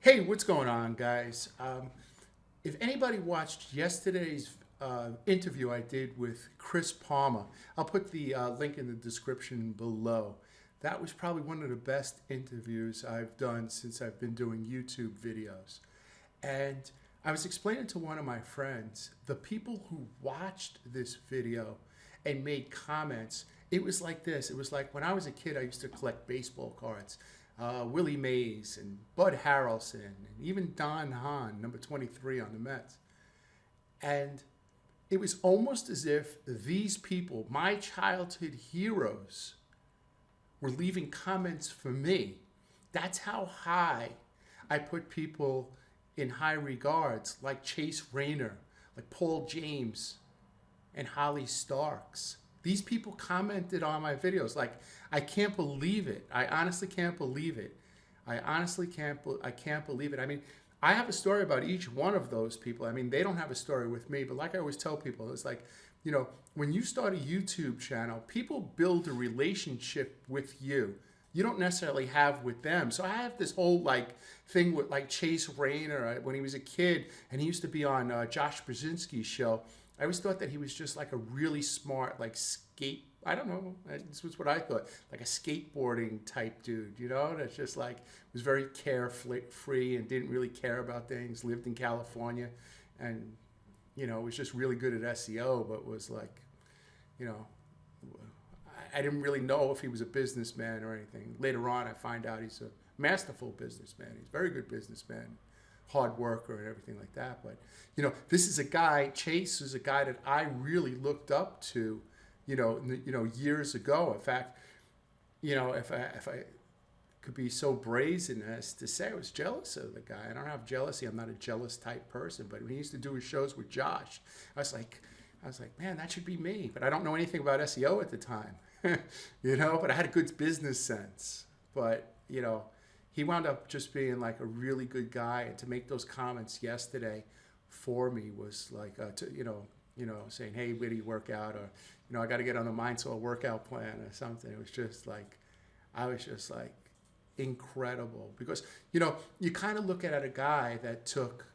Hey, what's going on, guys? If anybody watched yesterday's interview I did with Chris Palmer, I'll put the link in the description below. That was probably one of the best interviews I've done since I've been doing YouTube videos. And I was explaining to one of my friends, the people who watched this video and made comments, it was like this. It was like when I was a kid, I used to collect baseball cards. Willie Mays and Bud Harrelson and even Don Hahn, number 23 on the Mets. And it was almost as if these people, my childhood heroes, were leaving comments for me. That's how high I put people in high regards, like Chase Reiner, like Paul James, and Holly Starks. These people commented on my videos like, I can't believe it. I honestly can't believe it. I can't believe it. I mean, I have a story about each one of those people. I mean, they don't have a story with me, but like I always tell people, it's like, you know, when you start a YouTube channel, people build a relationship with you. You don't necessarily have with them. So I have this whole like thing with like Chase Reiner when he was a kid and he used to be on Josh Brzezinski's show. I always thought that he was just like a really smart, like I don't know, this was what I thought, like a skateboarding type dude, you know, that's just like, was very carefree and didn't really care about things, lived in California and, you know, was just really good at SEO, but was like, you know, I didn't really know if he was a businessman or anything. Later on, I find out he's a masterful businessman. He's a very good businessman. Hard worker and everything like that. But, you know, this is a guy, Chase is a guy that I really looked up to, you know, years ago. In fact, you know, if I could be so brazen as to say I was jealous of the guy. I don't have jealousy. I'm not a jealous type person. But when he used to do his shows with Josh, I was like, man, that should be me. But I don't know anything about SEO at the time, you know, but I had a good business sense. But, you know, he wound up just being like a really good guy, and to make those comments yesterday for me was like, you know, saying, hey, where do you work out? Or, you know, I got to get on the Mindsoul workout plan or something. It was just like, I was just like incredible because, you know, you kind of look at a guy that took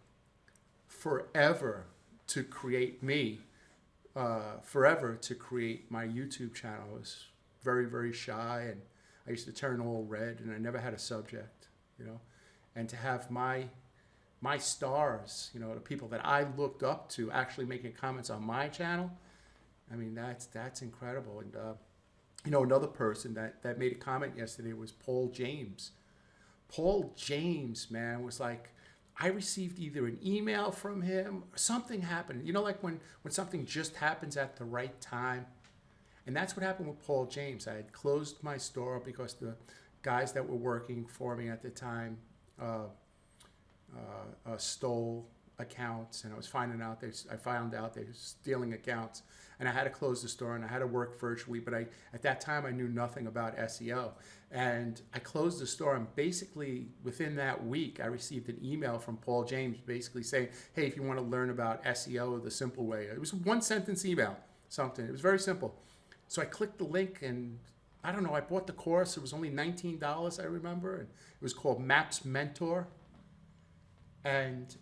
forever to create me, forever to create my YouTube channel. I was very, very shy and I used to turn all red and I never had a subject, you know, and to have my stars, you know, the people that I looked up to actually making comments on my channel. I mean, that's incredible. And, you know, another person that made a comment yesterday was Paul James. Paul James, man, was like, I received either an email from him or something happened. You know, like when something just happens at the right time. And that's what happened with Paul James. I had closed my store because the guys that were working for me at the time stole accounts, and I found out they were stealing accounts, and I had to close the store and I had to work virtually. But at that time I knew nothing about SEO, and I closed the store. And basically within that week, I received an email from Paul James, basically saying, "Hey, if you want to learn about SEO the simple way," it was a one-sentence email, something. It was very simple. So I clicked the link and I don't know, I bought the course. It was only $19, I remember. And it was called Maps Mentor. And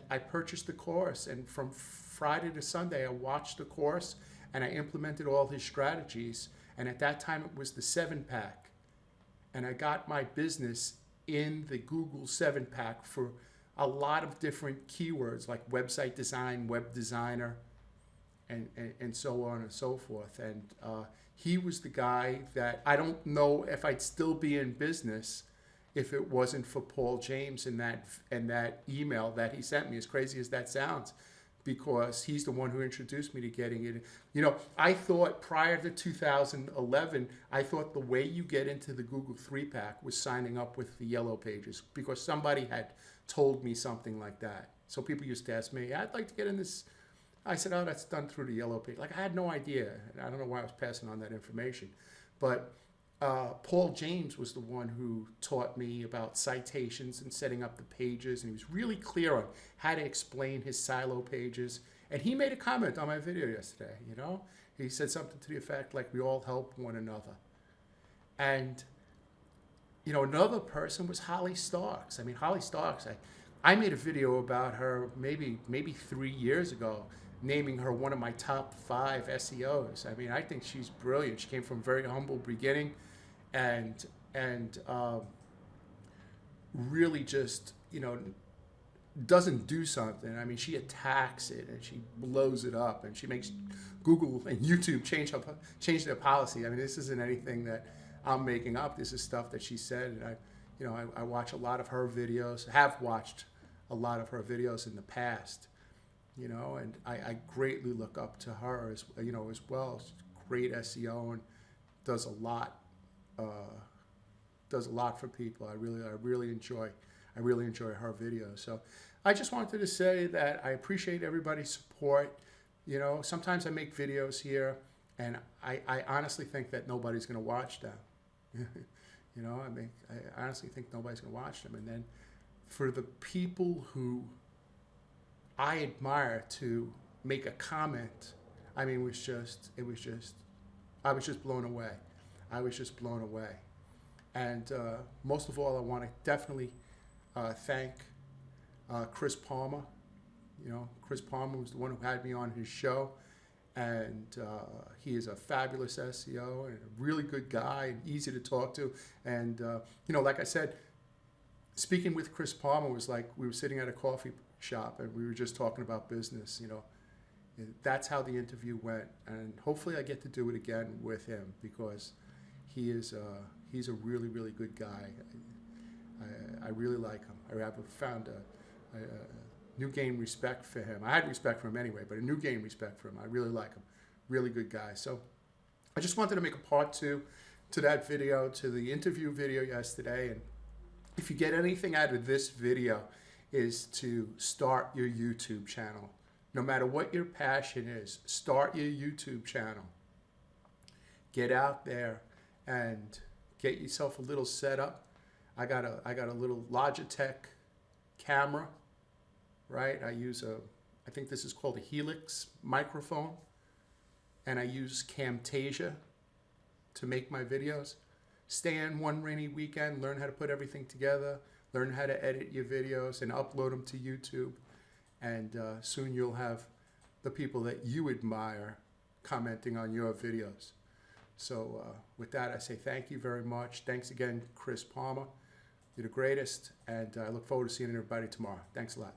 I purchased the course. And from Friday to Sunday, I watched the course and I implemented all his strategies. And at that time, it was the 7-pack. And I got my business in the Google 7-pack for a lot of different keywords like website design, web designer, and so on and so forth. And he was the guy that I don't know if I'd still be in business if it wasn't for Paul James and that email that he sent me, as crazy as that sounds, because he's the one who introduced me to getting it. You know, I thought prior to 2011, I thought the way you get into the Google 3-pack was signing up with the yellow pages, because somebody had told me something like that. So people used to ask me, I'd like to get in this. I said, oh, that's done through the yellow page. Like, I had no idea. I don't know why I was passing on that information. But Paul James was the one who taught me about citations and setting up the pages. And he was really clear on how to explain his silo pages. And he made a comment on my video yesterday, you know. He said something to the effect like, we all help one another. And Another person was Holly Starks. I mean, Holly Starks, I made a video about her maybe 3 years ago, naming her one of my top 5 SEOs. I mean, I think she's brilliant. She came from a very humble beginning, and really just doesn't do something. I mean, she attacks it and she blows it up, and she makes Google and YouTube change their policy. I mean, this isn't anything that I'm making up. This is stuff that she said, and I watch a lot of her videos. Have watched a lot of her videos in the past, and I greatly look up to her as well. She's great SEO and does a lot for people. I really enjoy her videos. So I just wanted to say that I appreciate everybody's support. Sometimes I make videos here, and I honestly think that nobody's going to watch them. I honestly think nobody's going to watch them. And then for the people who I admire to make a comment, I mean, I was just blown away. I was just blown away. And most of all, I want to definitely thank Chris Palmer. Chris Palmer was the one who had me on his show, and he is a fabulous SEO and a really good guy and easy to talk to. And like I said, speaking with Chris Palmer was like we were sitting at a coffee shop and we were just talking about business. That's how the interview went, and hopefully I get to do it again with him, because he's a really, really good guy. I really like him. I have found a new gain respect for him. I had respect for him anyway, but a new gain respect for him. I really like him. Really good guy. So I just wanted to make a part 2 to that video, to the interview video yesterday. And if you get anything out of this video, is to start your YouTube channel. No matter what your passion is, start your YouTube channel. Get out there and get yourself a little setup. I got a little Logitech camera, right? I think this is called a Helix microphone, and I use Camtasia to make my videos. Stay in one rainy weekend, learn how to put everything together, learn how to edit your videos and upload them to YouTube, and soon you'll have the people that you admire commenting on your videos. So with that, I say thank you very much. Thanks again, Chris Palmer. You're the greatest, and I look forward to seeing everybody tomorrow. Thanks a lot.